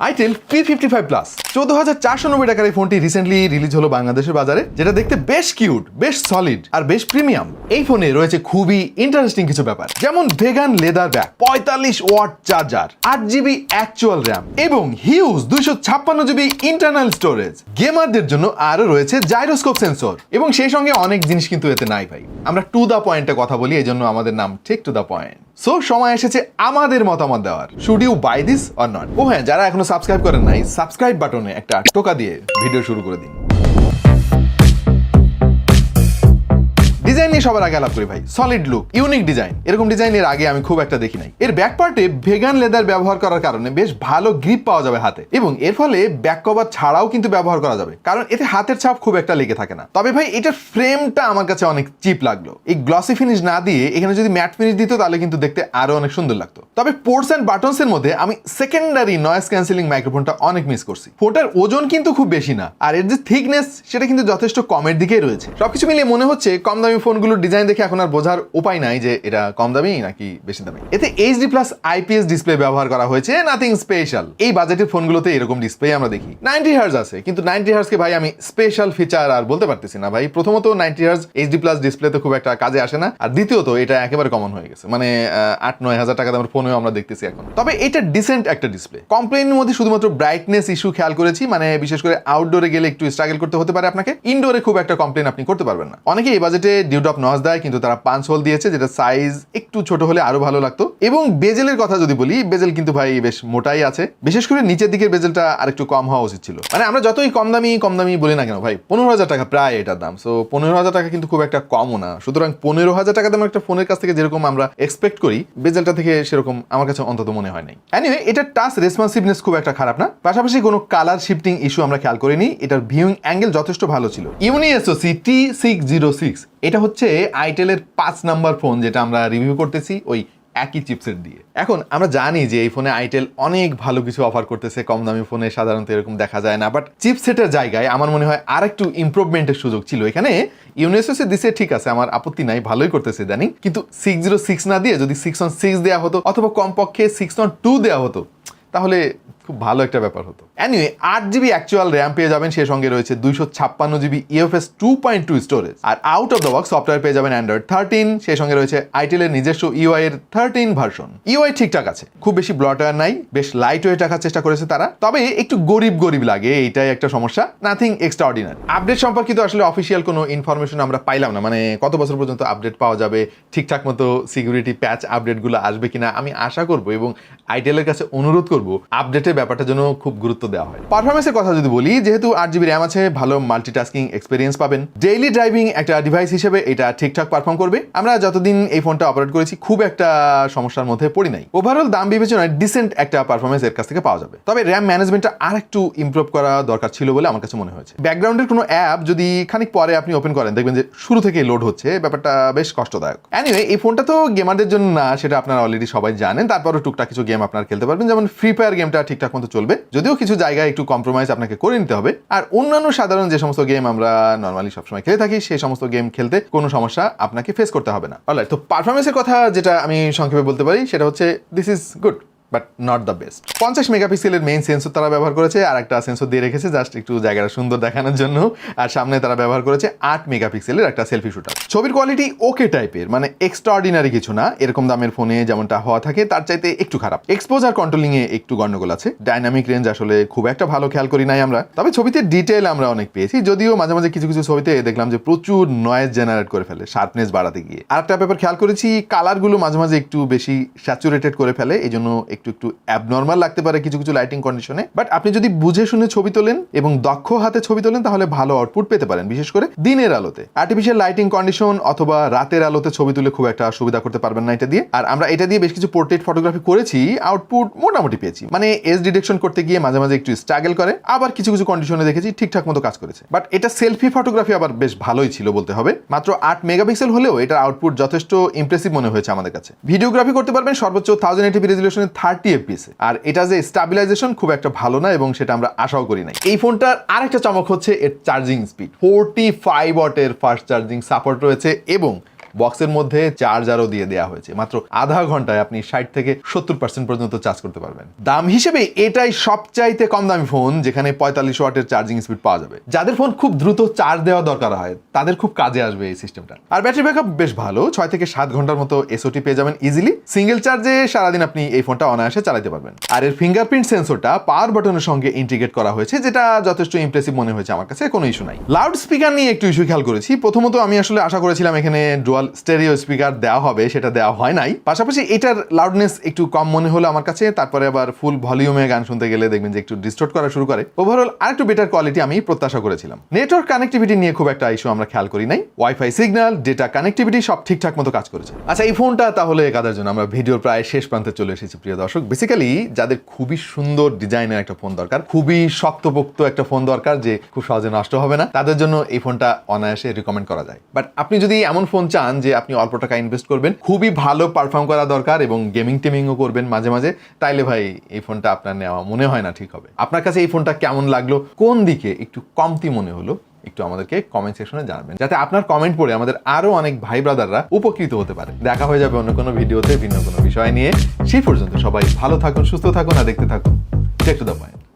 Itel P55 plus 14,490 টাকার এই ফোনটি রিসেন্টলি রিলিজ হলো বাংলাদেশের বাজারে, যেটা দেখতে বেশ কিউট, বেশ সলিড আর বেশ প্রিমিয়াম। এই ফোনে রয়েছে খুবই ইন্টারেস্টিং কিছু ব্যাপার, যেমন vegan leather bag, 45 watt charger, 8GB actual RAM এবং হিউজ 256GB ইন্টারনাল স্টোরেজ। গেমারদের জন্য আরো রয়েছে জাইরোস্কোপ সেন্সর এবং সেই সঙ্গে অনেক জিনিস কিন্তু এতে নাই ভাই। আমরা টু দা পয়েন্টে কথা বলি, এই জন্য আমাদের নাম ঠিক টু দা পয়েন্ট। সো সময় এসেছে আমাদের মতামত দেওয়ার। Should you buy this or not? ও হ্যাঁ, যারা এখনো সাবস্ক্রাইব করেন নাই, সাবস্ক্রাইব বাটনে একটা টোকা দিয়ে ভিডিও শুরু করে দিন। ডিজাইন নিয়ে সবার আগে আলাপ করি ভাই। সলিড লুক, ইউনিক ডিজাইন, এরকম ডিজাইন এর আগে আমি খুব একটা দেখি নাই। এর ব্যাক পার্টে ভেগান লেদার ব্যবহার করার কারণে বেশ ভালো গ্রিপ পাওয়া যাবে হাতে, এবং এর ফলে ব্যাক কভার ছাড়াও কিন্তু ব্যবহার করা যাবে, কারণ এতে হাতের ছাপ খুব একটা লেগে থাকে না। তবে ভাই এটার ফ্রেমটা আমার কাছে অনেক চিপ লাগলো। এই গ্লসি ফিনিশ না দিয়ে এখানে যদি ম্যাট ফিনিশ দিত তাহলে কিন্তু দেখতে আরো অনেক সুন্দর লাগতো। তবে পোর্টস এন্ড বাটনস এর মধ্যে আমি সেকেন্ডারি নয়েজ ক্যান্সেলিং মাইক্রোফোনটা অনেক মিস করছি। ফোনটার ওজন কিন্তু খুব বেশি না, আর এর যে থিকনেস সেটা কিন্তু যথেষ্ট কমের দিকেই রয়েছে। সবকিছু মিলিয়ে মনে হচ্ছে কম দামি ফোনগুলোর ডিজাইন দেখে এখন আর বোঝার উপায় নাই যে এটা কম দামি নাকি বেশি দামি। এতে HD+ IPS ডিসপ্লে ব্যবহার করা হয়েছে, নাথিং স্পেশাল। এই বাজেটের ফোনগুলোতে এরকম ডিসপ্লে আমরা দেখি। 90Hz আছে, কিন্তু 90Hz কে ভাই আমি স্পেশাল ফিচার আর বলতে পারতেছি না ভাই। প্রথমত 90Hz HD+ ডিসপ্লে তো খুব একটা কাজে আসে না, আর দ্বিতীয়ত এটা একেবারে কমন হয়ে গেছে, মানে 8-9 হাজার টাকা দামের ফোনেও আমরা দেখতেছি এখন। তবে এটা ডিসেন্ট একটা ডিসপ্লে। কমপ্লেনের মধ্যে শুধুমাত্র ব্রাইটনেস ইস্যু খেয়াল করেছি, মানে বিশেষ করে আউটডোরে গেলে একটু স্ট্রাগল করতে হতে পারে আপনাকে। ইনডোরে খুব একটা কমপ্লেন আপনি করতে পারবেন না। অনেকে এই বাজেটে ডিউডপ নচ দেয়, কিন্তু তারা 5 হোল দিয়েছে, যেটা সাইজ একটু ছোট হলে আরো ভালো লাগতো। এবং বেজেলের কথা যদি বলি, বেজেল কিন্তু ভাই বেশ মোটাই আছে, বিশেষ করে নিচের দিকের বেজেলটা আরেকটু কম হওয়া উচিত ছিল। মানে আমরা যতই কম দামি বলি না কেন ভাই, 15,000 টাকা প্রায় এটার দাম। সো 15,000 টাকা কিন্তু খুব একটা কমও না। সুতরাং 15,000 টাকা দামের একটা ফোনের কাছ থেকে যেরকম আমরা এক্সপেক্ট করি, বেজেলটা থেকে সেরকম আমার কাছে অন্তত মনে হয় নাই। এনিওয়ে, এটার টাচ রেসপন্সিভনেস খুব একটা খারাপ না, পাশাপাশি কোনো কালার শিফটিং ইস্যু আমরা খেয়াল করিনি। এটার ভিউইং অ্যাঙ্গেল যথেষ্ট ভালো ছিল। ইউনি SoC T606, এটা হচ্ছে আইটেলের 5 নাম্বার ফোন যেটা আমরা রিভিউ করতেছি ওই একই চিপসেট দিয়ে। এখন আমরা জানি যে এই ফোনে আইটেল অনেক ভালো কিছু অফার করতেছে, কম দামি ফোনে সাধারণত এরকম দেখা যায় না। বাট চিপসেটের জায়গায় আমার মনে হয় আর একটু ইমপ্রুভমেন্টের সুযোগ ছিল এখানে। ইউনিসোসে দিছে ঠিক আছে, আমার আপত্তি নাই, ভালোই করতেছে জানি, কিন্তু 606 না দিয়ে যদি 616 দেওয়া হতো অথবা কমপক্ষে 612 দেওয়া হতো তাহলে খুব ভালো একটা ব্যাপার হতো। এনিওয়ে, 8GB অ্যাকচুয়াল র্যাম পেয়ে যাবেন, সেই সঙ্গে রয়েছে 256GB UFS 2.2 স্টোরেজ, আর out of the box software পেয়ে যাবেন Android 13, সেই সঙ্গে রয়েছে আইটেলের নিজস্ব UI এর 13 ভার্সন। UI ঠিকঠাক আছে, খুব বেশি ব্লটওয়্যার নাই, বেশ লাইট ওয়েট রাখার চেষ্টা করেছে তারা। তবে একটু গরিব লাগে, এইটাই একটা সমস্যা, নাথিং এক্সট্রাঅর্ডিনারি। আপডেট সম্পর্কিত আসলে অফিসিয়াল কোনো ইনফরমেশন আমরা পাইলাম না, মানে কত বছর পর্যন্ত আপডেট পাওয়া যাবে, ঠিকঠাক মতো সিকিউরিটি প্যাচ আপডেটগুলো আসবে কিনা। আমি আশা করব এবং আইটেলের কাছে অনুরোধ করব আপডেটের ব্যাপারটা যেন খুব গুরুত্ব দেওয়া হয়। পারফরমেন্সের কথা যদি বলি, যেহেতু 8GB র্যাম আছে, ভালো মাল্টিটাস্কিং এক্সপিরিয়েন্স পাবেন। ডেইলি ড্রাইভিং একটা ডিভাইস হিসেবে এটা ঠিকঠাক পারফর্ম করবে। আমরা যতদিন এই ফোনটা অপারেট করেছি খুব একটা সমস্যার মধ্যে পড়ি নাই। ওভারঅল দাম বিবেচনায় ডিসেন্ট একটা পারফরমেন্স এর কাছ থেকে পাওয়া যাবে। তবে র্যাম ম্যানেজমেন্টটা আর একটু ইমপ্রুভ করা দরকার ছিল বলে আমার কাছে মনে হয়েছে। ব্যাকগ্রাউন্ডের কোনো অ্যাপ যদি খানিক পরে আপনি ওপেন করেন, দেখবেন যে শুরু থেকে লোড হচ্ছে, ব্যাপারটা বেশ কষ্টদায়ক। এনিওয়ে, এই ফোনটা তো গেমারদের জন্য না, সেটা আপনারা অলরেডি সবাই জানেন। তারপরও টুকটাক কিছু গেম আপনারা খেলতে পারবেন, যেমন ফ্রি ফায়ার গেমটা ঠিকঠাক মতো চলবে, যদিও কিছু জায়গায় একটু কম্প্রোমাইজ আপনাকে করে নিতে হবে। আর অন্যান্য সাধারণ যে সমস্ত গেম আমরা নর্মালি সবসময় খেলে থাকি, সেই সমস্ত গেম খেলতে কোনো সমস্যা আপনাকে ফেস করতে হবে না। অলরাইট, তো পারফরমেন্সের কথা যেটা আমি সংক্ষেপে বলতে পারি সেটা হচ্ছে this is good but not the best. 50 মেগাপিক্সেলের মেইন সেন্সর তারা ব্যবহার করেছে, আর একটা সেন্সর দিয়ে রেখেছে জাস্ট একটু জায়গাটা সুন্দর দেখানোর জন্য। আর সামনে তারা ব্যবহার করেছে 8 মেগাপিক্সেলের একটা সেলফি শুটার। ছবির কোয়ালিটি ওকে টাইপের, মানে এক্সট্রাঅর্ডিনারি কিছু না। এরকম দামের ফোনে যেমনটা হওয়া থাকে তার চাইতে একটু খারাপ। এক্সপোজার কন্ট্রোলিং এ একটু গন্ডগোল আছে। ডাইনামিক রেঞ্জ আসলে খুব একটা ভালো খেয়াল করি নাই আমরা। তবে ছবিতে ডিটেইল আমরা অনেক পেয়েছি, যদিও মাঝে মাঝে কিছু ছবিতে দেখলাম যে প্রচুর নয়েজ জেনারেট করে ফেলে শার্পনেস বাড়াতে গিয়ে। আর একটা ব্যাপার খেয়াল করেছি, কালারগুলো মাঝে মাঝে একটু বেশি স্যাচুরেটেড করে ফেলে, এই জন্য একটু অ্যাবনর্মাল লাগতে পারে কিছু লাইটিং কন্ডিশনে। বাট আপনি যদি বুঝে শুনে ছবি তোলেন এবং দক্ষ হাতে ছবি তোলেন তাহলে ভালো আউটপুট পেতে পারেন, বিশেষ করে দিনের আলোতে। আর্টিফিশিয়াল লাইটিং কন্ডিশন অথবা রাতের আলোতে ছবি তুলে খুব একটা সুবিধা করতে পারবেন না এটা দিয়ে। আর আমরা এটা দিয়ে বেশ কিছু পোর্ট্রেট ফটোগ্রাফি করেছি, আউটপুট মোটামুটি পেয়েছি। মানে এজ ডিটেকশন করতে গিয়ে মাঝে মাঝে একটু স্ট্রাগল করে, আবার কিছু কন্ডিশনে দেখেছি ঠিকঠাক মতো কাজ করেছে। বাট এটা সেলফি ফটোগ্রাফি আবার বেশ ভালোই ছিল বলতে হবে। মাত্র 8 মেগাপিক্সেল হলেও এটার আউটপুট যথেষ্ট ইমপ্রেসিভ মনে হয়েছে আমাদের কাছে। ভিডিওগ্রাফি করতে পারবেন সর্বোচ্চ 1080p রেজুলেশনে 30 fps, আর এটা যে স্টেবিলাইজেশন খুব একটা ভালো না এবং সেটা আমরা আশাও করি নাই। এই ফোনটার আরেকটা চমক হচ্ছে এর চার্জিং স্পিড। 45 ওয়াটের ফাস্ট চার্জিং সাপোর্ট রয়েছে এবং বক্সের মধ্যে চার্জারও দিয়ে দেওয়া হয়েছে। মাত্র আধা ঘন্টায় আপনি 60 থেকে 70% পর্যন্ত চার্জ করতে পারবেন। দাম হিসেবে এটাই সবচাইতে কম দামি ফোন যেখানে 45 ওয়াটের চার্জিং স্পিড পাওয়া যাবে। যাদের ফোন খুব দ্রুত চার্জ দেওয়া দরকার হয় তাদের খুব কাজে আসবে এই সিস্টেমটা। আর ব্যাটারি ব্যাকআপ বেশ ভালো, 6 থেকে 7 ঘন্টার মতো এসওটি পেয়ে যাবেন ইজিলি। সিঙ্গেল চার্জে সারাদিন আপনি এই ফোনটা অনায়াসে চালাতে পারবেন। আর এর ফিঙ্গারপ্রিন্ট সেন্সরটা পাওয়ার বাটনের সঙ্গে ইন্টিগ্রেট করা হয়েছে, যেটা যথেষ্ট ইমপ্রেসিভ মনে হয়েছে আমার কাছে, কোনো ইস্যু নাই। লাউড স্পিকার নিয়ে একটু ইস্যু খেয়াল করেছি। প্রথমত আমি আসলে আশা করেছিলাম এখানে ডুয়াল স্টেরিও স্পিকার দেওয়া হবে, সেটা দেওয়া হয় নাই। পাশাপাশি এটার লাউডনেস একটু কম মনে হলো আমার কাছে। তারপরে আবার ফুল ভলিউমে গান শুনতে গেলে দেখবেন যে একটু ডিস্টর্ট করা শুরু করে। ওভারঅল আরেকটু বেটার কোয়ালিটি আমি প্রত্যাশা করেছিলাম। নেটওয়ার্ক কানেক্টিভিটি নিয়ে খুব একটা ইস্যু আমরা খেয়াল করি নাই। ওয়াইফাই সিগন্যাল, ডেটা কানেক্টিভিটি সব ঠিকঠাক মতো কাজ করেছে। আচ্ছা, এই ফোনটা তাহলে কাদের জন্য? আমরা ভিডিওর প্রায় শেষ প্রান্তে চলে এসেছি প্রিয় দর্শক। বেসিক্যালি যাদের খুবই সুন্দর ডিজাইনের একটা ফোন দরকার, খুবই শক্তপোক্ত একটা ফোন দরকার যে খুব সহজে নষ্ট হবে না, তাদের জন্য এই ফোনটা অনায়াসে রিকমেন্ড করা যায়। বাট আপনি যদি এমন ফোন চান যে আপনি অল্প টাকা ইনভেস্ট করবেন, খুবই ভালো পারফর্ম করা দরকার এবং গেমিং টেমিংও করবেন মাঝে মাঝে, তাইলে ভাই এই ফোনটা আপনার নেওয়া মনে হয় না ঠিক হবে। আপনার কাছে এই ফোনটা কেমন লাগলো, কোন দিকে একটু কমতি মনে হলো, একটু আমাদেরকে কমেন্ট সেকশনে জানাবেন, যাতে আপনার কমেন্ট পড়ে আমাদের আরো অনেক ভাই ব্রাদাররা উপকৃত হতে পারে। দেখা হয়ে যাবে অন্য কোনো ভিডিওতে ভিন্ন কোনো বিষয় নিয়ে। সেই পর্যন্ত সবাই ভালো থাকুন, সুস্থ থাকুন আর দেখতে থাকুন টেক টু দ্য পয়েন্ট।